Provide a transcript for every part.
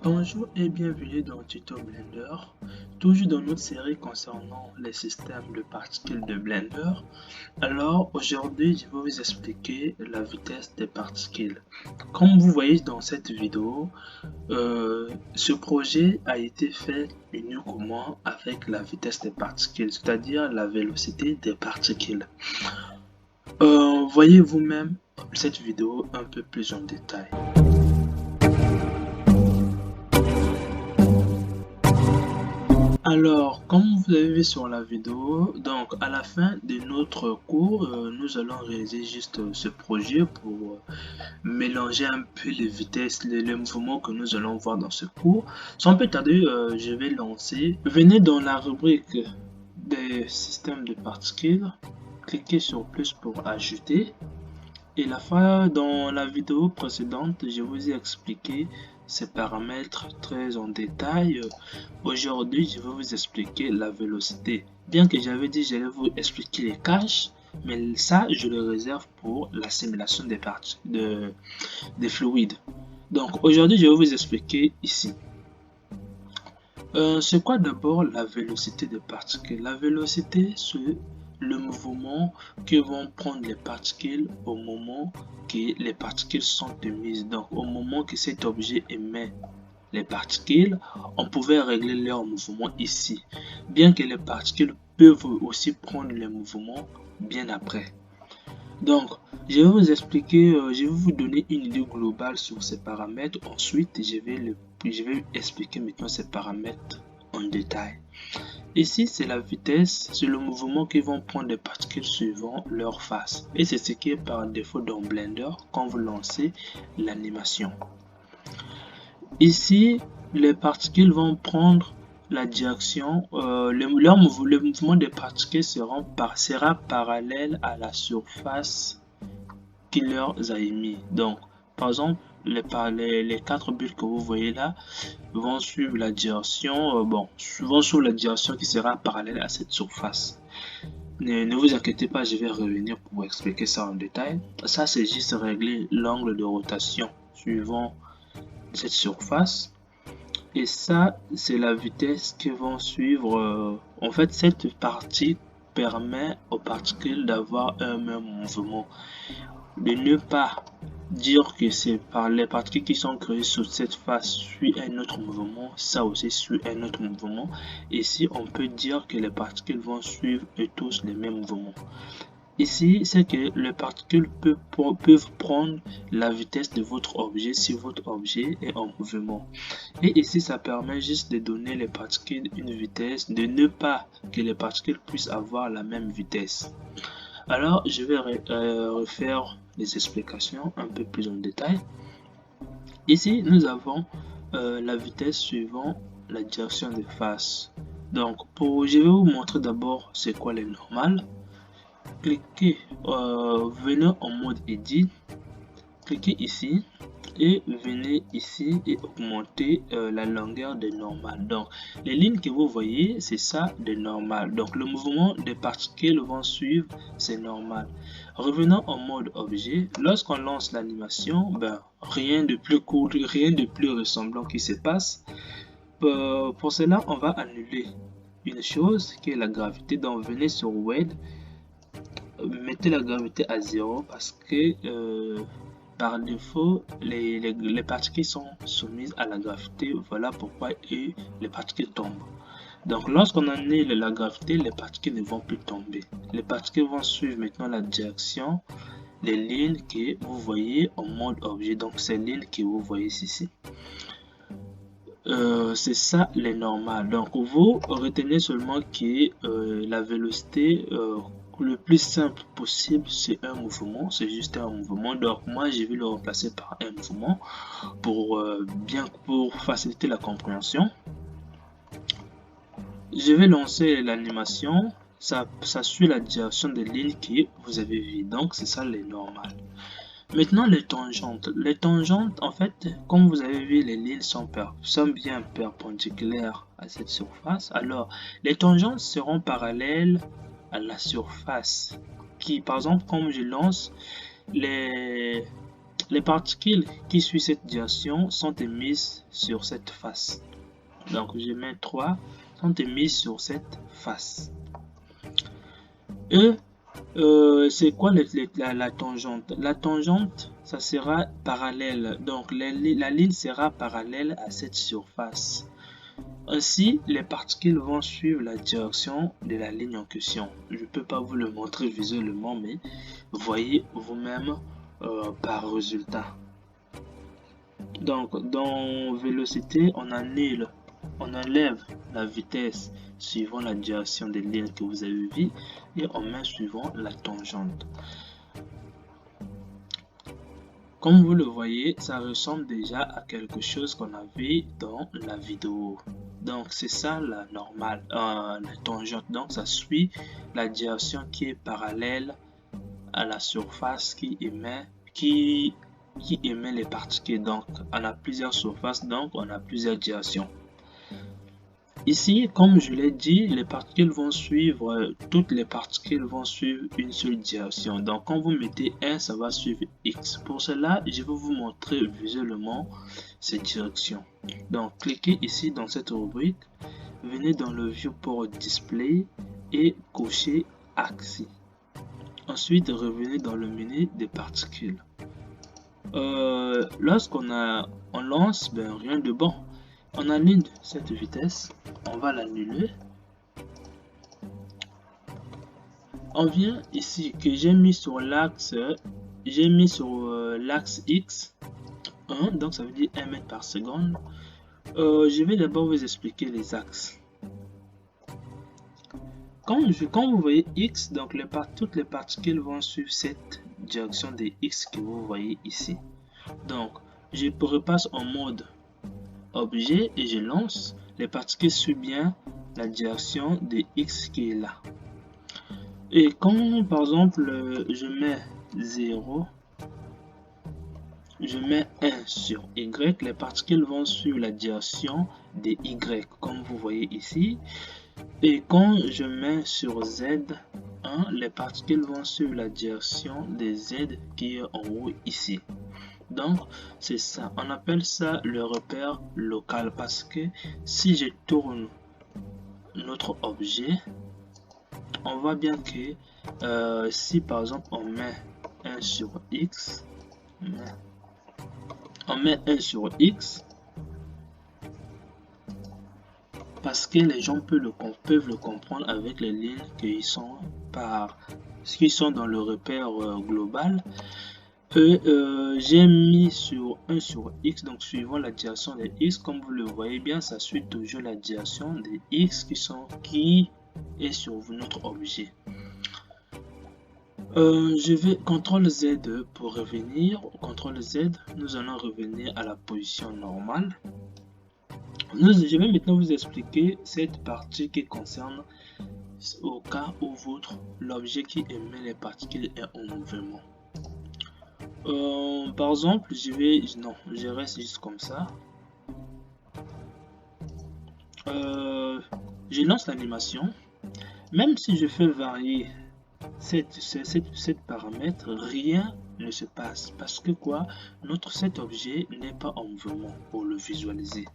Bonjour et bienvenue dans Tuto Blender, toujours dans notre série concernant les systèmes de particules de Blender. Alors aujourd'hui je vais vous expliquer la vitesse des particules. Comme vous voyez dans cette vidéo, ce projet a été fait uniquement avec la vitesse des particules, c'est-à-dire la vélocité des particules. Voyez vous-même cette vidéo un peu plus en détail. Alors, comme vous avez vu sur la vidéo, donc à la fin de notre cours, nous allons réaliser juste ce projet pour mélanger un peu les vitesses, les mouvements que nous allons voir dans ce cours. Sans plus tarder, je vais lancer. Venez dans la rubrique des systèmes de particules, cliquez sur plus pour ajouter. Et la fois dans la vidéo précédente, je vous ai expliqué ces paramètres très en détail. Aujourd'hui, je vais vous expliquer la vélocité. Bien que j'avais dit j'allais vous expliquer les caches, mais ça, je le réserve pour la simulation des parties des fluides. Donc aujourd'hui, je vais vous expliquer ici. C'est quoi d'abord la vélocité des particules? La vélocité, c'est le mouvement que vont prendre les particules au moment que les particules sont émises. Donc au moment que cet objet émet les particules, on pouvait régler leur mouvement ici. Bien que les particules peuvent aussi prendre les mouvements bien après. Donc, je vais vous expliquer, je vais vous donner une idée globale sur ces paramètres. Ensuite, je vais expliquer maintenant ces paramètres en détail. Ici, c'est la vitesse, c'est le mouvement qu'ils vont prendre les particules suivant leur face. Et c'est ce qui est par défaut dans Blender quand vous lancez l'animation. Ici, les particules vont prendre la direction, le mouvement des particules sera parallèle à la surface qui leur a émis. Donc, par exemple, les quatre bulles que vous voyez là vont suivre la direction, vont suivre la direction qui sera parallèle à cette surface. Ne vous inquiétez pas, je vais revenir pour vous expliquer ça en détail. Ça, c'est juste régler l'angle de rotation suivant cette surface. Et ça, c'est la vitesse que vont suivre. En fait, cette partie permet aux particules d'avoir un même mouvement. De ne pas dire que c'est par les particules qui sont créées sur cette face suit un autre mouvement, ça aussi suit un autre mouvement. Ici, on peut dire que les particules vont suivre tous les mêmes mouvements. Ici, c'est que les particules peuvent prendre la vitesse de votre objet si votre objet est en mouvement. Et ici, ça permet juste de donner les particules une vitesse, de ne pas que les particules puissent avoir la même vitesse. Alors, je vais refaire les explications un peu plus en détail. Ici, nous avons la vitesse suivant la direction de face. Donc, je vais vous montrer d'abord c'est quoi les normales. Cliquez, venez en mode edit, cliquez ici et venez ici et augmenter la longueur des normales. Donc les lignes que vous voyez, c'est ça des normales. Donc le mouvement des particules vont suivre ces normales. Revenons en mode objet. Lorsqu'on lance l'animation, rien de plus court, rien de plus ressemblant qui se passe. Pour cela, on va annuler une chose qui est la gravité. Donc venez sur Wed, mettez la gravité à 0 parce que par défaut les particules sont soumises à la gravité. Voilà pourquoi les particules tombent. Donc lorsqu'on annule la gravité, les particules ne vont plus tomber. Les particules vont suivre maintenant la direction des lignes que vous voyez en mode objet. Donc ces lignes que vous voyez ici. C'est ça les normales. Donc vous retenez seulement que la vélocité le plus simple possible, c'est un mouvement, c'est juste un mouvement. Donc moi je vais le remplacer par un mouvement pour faciliter la compréhension. Je vais lancer l'animation, ça suit la direction des lignes que vous avez vues. Donc c'est ça les normales. Maintenant les tangentes. Les tangentes, en fait, comme vous avez vu, les lignes sont bien perpendiculaires à cette surface. Alors les tangentes seront parallèles à la surface qui, par exemple, comme je lance Les particules qui suivent cette direction sont émises sur cette face. Donc je mets 3 sont émises sur cette face. Et c'est quoi la tangente? La tangente, ça sera parallèle. Donc la ligne sera parallèle à cette surface. Ainsi, les particules vont suivre la direction de la ligne en question. Je ne peux pas vous le montrer visuellement, mais voyez vous-même par résultat. Donc, dans vélocité, on enlève la vitesse suivant la direction des lignes que vous avez vues et on met suivant la tangente. Comme vous le voyez, ça ressemble déjà à quelque chose qu'on a vu dans la vidéo. Donc c'est ça la normale, la tangente. Donc ça suit la direction qui est parallèle à la surface qui émet les particules. Donc on a plusieurs surfaces, donc on a plusieurs directions. Ici, comme je l'ai dit, les particules vont suivre, toutes les particules vont suivre une seule direction. Donc, quand vous mettez 1, ça va suivre X. Pour cela, je vais vous montrer visuellement ces directions. Donc, cliquez ici dans cette rubrique, venez dans le viewport display et cochez Axis. Ensuite, revenez dans le menu des particules. Lorsqu'on lance, rien de bon. On annule cette vitesse, on va l'annuler. On vient ici que j'ai mis sur l'axe, X 1, donc ça veut dire 1 mètre par seconde. Je vais d'abord vous expliquer les axes. Quand vous voyez X, donc toutes les particules vont suivre cette direction des X que vous voyez ici. Donc, je repasse en mode objet et je lance, les particules suivent bien la direction de X qui est là. Et quand par exemple je mets 0, je mets 1 sur Y, les particules vont suivre la direction de Y comme vous voyez ici. Et quand je mets sur Z1, les particules vont suivre la direction de Z qui est en haut ici. Donc c'est ça, on appelle ça le repère local parce que si je tourne notre objet, on voit bien que si par exemple on met 1 sur X, parce que les gens peuvent le comprendre avec les lignes qui sont dans le repère global. J'ai mis sur 1 sur X, donc suivant la direction de X, comme vous le voyez bien, ça suit toujours la direction de X qui est sur notre objet. Je vais CTRL Z pour revenir. CTRL Z, nous allons revenir à la position normale. Je vais maintenant vous expliquer cette partie qui concerne au cas où l'objet qui émet les particules est en mouvement. Par exemple, je reste juste comme ça. Je lance l'animation. Même si je fais varier cette paramètre, rien ne se passe parce que cet objet n'est pas en mouvement pour le visualiser.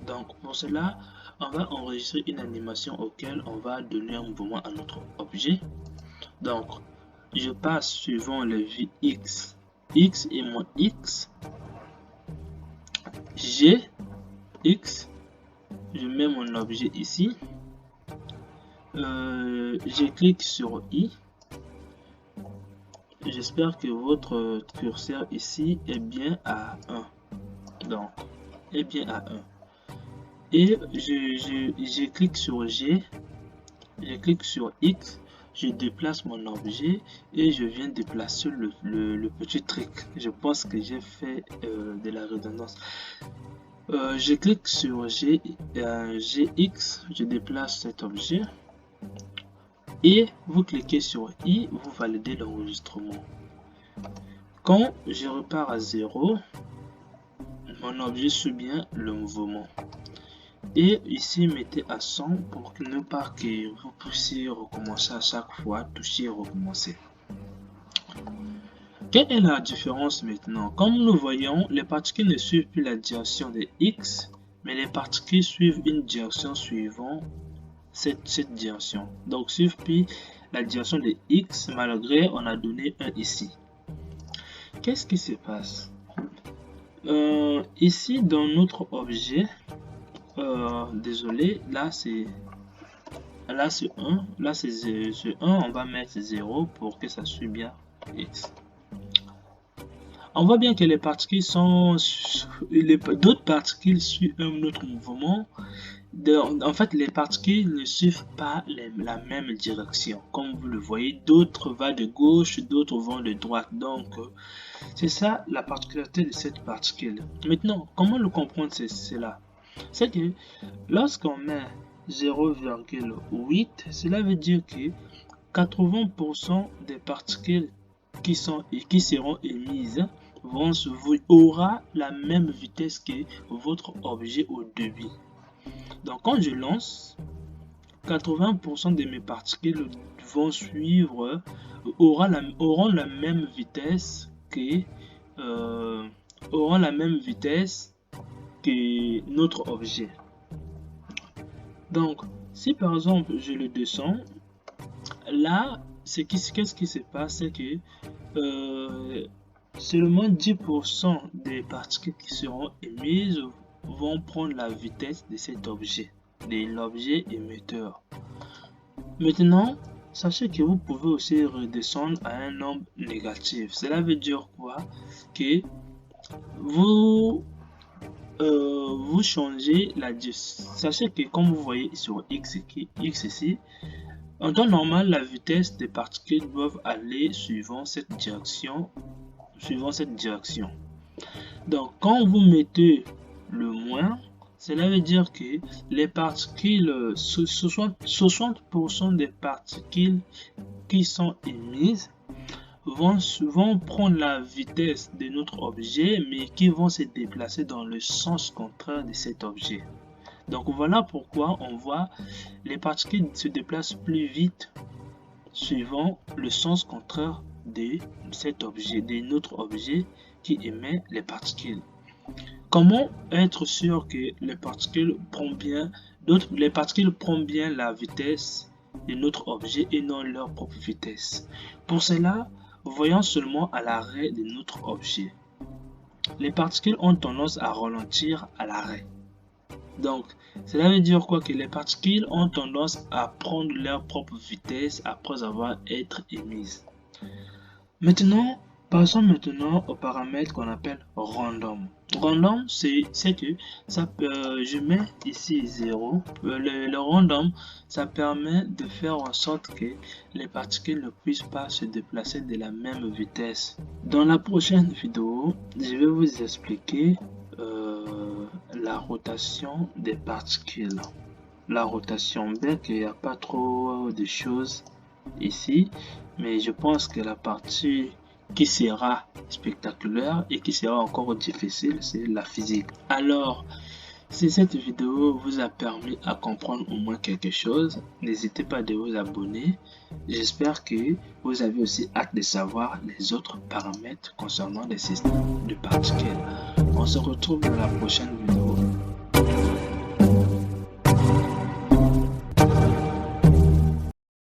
Donc pour cela, on va enregistrer une animation auquel on va donner un mouvement à notre objet. Donc je passe suivant le X et moins X, G, X, je mets mon objet ici, je clique sur I, j'espère que votre curseur ici est bien à 1, donc est bien à 1, et je clique sur G, je clique sur X, je déplace mon objet et je viens déplacer le petit truc. Je pense que j'ai fait de la redondance. Je clique sur GX, je déplace cet objet et vous cliquez sur I, vous validez l'enregistrement. Quand je repars à 0, mon objet suit bien le mouvement. Et ici, mettez à 100 pour ne pas que vous puissiez recommencer à chaque fois, toucher et recommencer. Quelle est la différence maintenant? Comme nous voyons, les particules ne suivent plus la direction de x, mais les particules suivent une direction suivant cette direction. Donc, suivent plus la direction de x, malgré on a donné 1 ici. Qu'est-ce qui se passe? Ici, dans notre objet, désolé, là c'est 1, là c'est 1, on va mettre 0 pour que ça suive bien x. On voit bien que les particules sont, d'autres particules suivent un autre mouvement. En fait, les particules ne suivent pas la même direction. Comme vous le voyez, d'autres vont de gauche, d'autres vont de droite. Donc, c'est ça la particularité de cette particule. Maintenant, comment le comprendre cela? C'est que lorsqu'on met 0,8, cela veut dire que 80% des particules qui seront émises aura la même vitesse que votre objet au début. Donc quand je lance, 80% de mes particules vont suivre, auront la même vitesse que notre objet. Donc si par exemple je le descends, là qu'est-ce qui se passe, c'est que seulement 10% des particules qui seront émises vont prendre la vitesse de cet objet, de l'objet émetteur. Maintenant, sachez que vous pouvez aussi redescendre à un nombre négatif. Cela veut dire quoi? Que vous changez la direction. Sachez que comme vous voyez sur x ici, en temps normal, la vitesse des particules doivent aller suivant cette direction. Donc, quand vous mettez le moins, cela veut dire que les particules, 60% des particules qui sont émises vont prendre la vitesse de notre objet, mais qui vont se déplacer dans le sens contraire de cet objet. Donc voilà pourquoi on voit les particules se déplacent plus vite suivant le sens contraire de cet objet, de notre objet qui émet les particules. Comment être sûr que les particules prennent bien la vitesse de notre objet et non leur propre vitesse? Pour cela, voyons seulement à l'arrêt de notre objet. Les particules ont tendance à ralentir à l'arrêt. Donc, cela veut dire quoi? Que les particules ont tendance à prendre leur propre vitesse après avoir été émises. Maintenant, passons maintenant au paramètre qu'on appelle random. Random, c'est que je mets ici 0. Le random, ça permet de faire en sorte que les particules ne puissent pas se déplacer de la même vitesse. Dans la prochaine vidéo, je vais vous expliquer la rotation des particules. La rotation, bien qu'il n'y a pas trop de choses ici, mais je pense que la partie qui sera spectaculaire et qui sera encore difficile, c'est la physique. Alors, si cette vidéo vous a permis à comprendre au moins quelque chose, n'hésitez pas à vous abonner. J'espère que vous avez aussi hâte de savoir les autres paramètres concernant les systèmes de particules. On se retrouve dans la prochaine vidéo.